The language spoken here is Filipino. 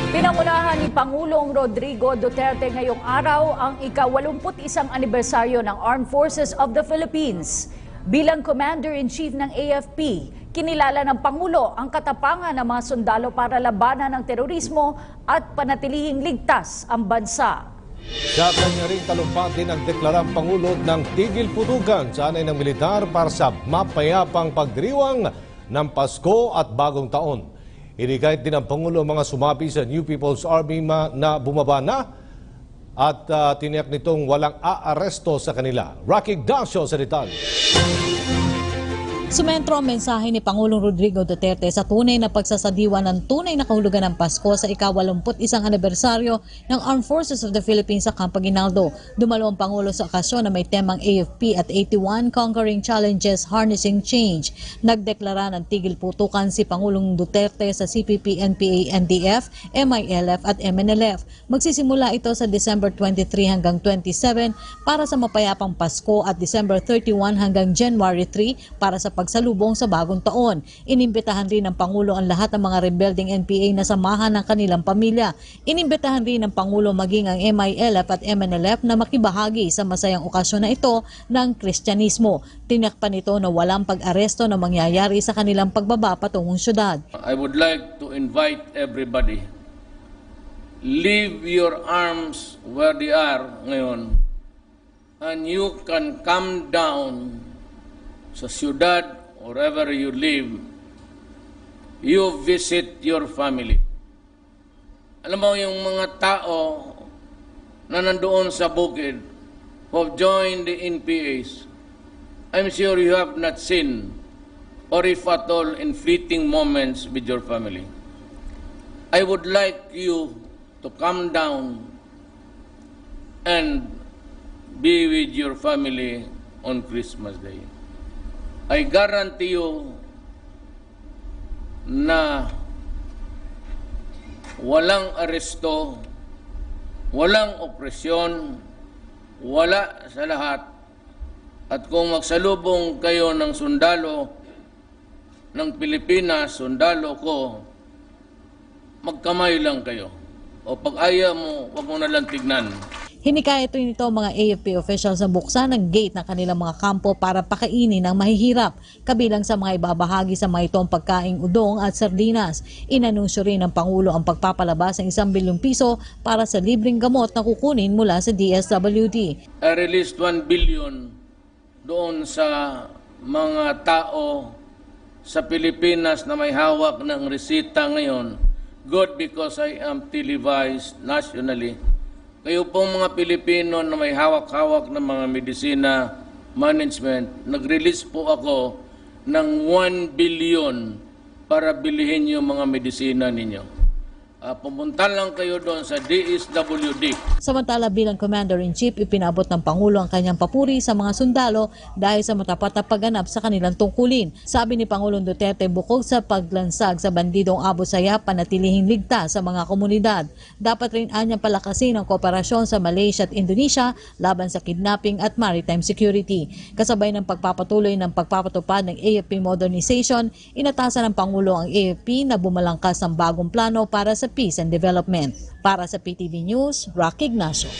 Pinangunahan ni Pangulong Rodrigo Duterte ngayong araw ang ika-81 anibersaryo ng Armed Forces of the Philippines. Bilang Commander-in-Chief ng AFP, kinilala ng Pangulo ang katapangan ng mga sundalo para labanan ng terorismo at panatilihing ligtas ang bansa. Sa kanya ring talumpati nagdeklarang Pangulo ng tigil putukan sa anay ng militar para sa mapayapang pagdiriwang ng Pasko at Bagong Taon. Inikahit din ng Pangulo mga sumapi sa New People's Army na bumaba na at tiniyak nitong walang aaresto sa kanila. Rocky Ignacio sa detalye. Sumentro ang mensahe ni Pangulong Rodrigo Duterte sa tunay na pagsasadiwa ng tunay na kahulugan ng Pasko sa ika-81 anibersaryo ng Armed Forces of the Philippines sa Camp Aguinaldo. Dumalo ang Pangulo sa okasyon na may temang AFP at 81 Conquering Challenges Harnessing Change. Nagdeklara ng tigil putukan si Pangulong Duterte sa CPP, NPA, NDF, MILF at MNLF. Magsisimula ito sa December 23 hanggang 27 para sa mapayapang Pasko at December 31 hanggang January 3 para sa pagsalubong sa bagong taon. Inimbitahan rin ng Pangulo ang lahat ng mga rebelding NPA na samahan ng kanilang pamilya. Inimbitahan rin ng Pangulo maging ang MILF at MNLF na makibahagi sa masayang okasyon na ito ng Kristyanismo. Tiyak pa nito na walang pag-aresto na mangyayari sa kanilang pagbaba patungong syudad. I would like to invite everybody, leave your arms where they are ngayon and you can come down sa siyudad, wherever you live, you visit your family. Alam mo, yung mga tao na nandoon sa bukid who have joined the NPAs, I'm sure you have not seen, or if at all, in fleeting moments with your family. I would like you to come down and be with your family on Christmas Day. I guarantee you na walang aresto, walang opresyon, wala sa lahat. At kung magsalubong kayo ng sundalo ng Pilipinas, sundalo ko, magkamay lang kayo. O pag ayaw mo, huwag mo nalang tignan. Hinikayat rin ito mga AFP officials na buksan ng gate ng kanilang mga kampo para pakainin ng mahihirap. Kabilang sa mga ibabahagi sa mga itong pagkaing udong at sardinas. Inanunsyo rin ng Pangulo ang pagpapalabas ng 1 bilyong piso para sa libreng gamot na kukunin mula sa DSWD. I released 1 billion doon sa mga tao sa Pilipinas na may hawak ng resita ngayon. Good, because I am televised nationally. Kayo pong mga Pilipino na may hawak-hawak ng mga medisina management, nag-release po ako ng 1 billion para bilihin yung mga medisina ninyo. Pumunta lang kayo doon sa DSWD. Samantala bilang Commander-in-Chief, ipinabot ng Pangulo ang kanyang papuri sa mga sundalo dahil sa matapat na pagganap sa kanilang tungkulin. Sabi ni Pangulong Duterte, bukod sa paglansag sa bandidong Abu Sayyaf, panatilihing ligtas sa mga komunidad. Dapat rin anyang palakasin ang kooperasyon sa Malaysia at Indonesia laban sa kidnapping at maritime security. Kasabay ng pagpapatuloy ng pagpapatupad ng AFP modernization, inatasan ng Pangulo ang AFP na bumalangkas ng bagong plano para sa peace and development. Para sa PTV News, Rocky Ignacio.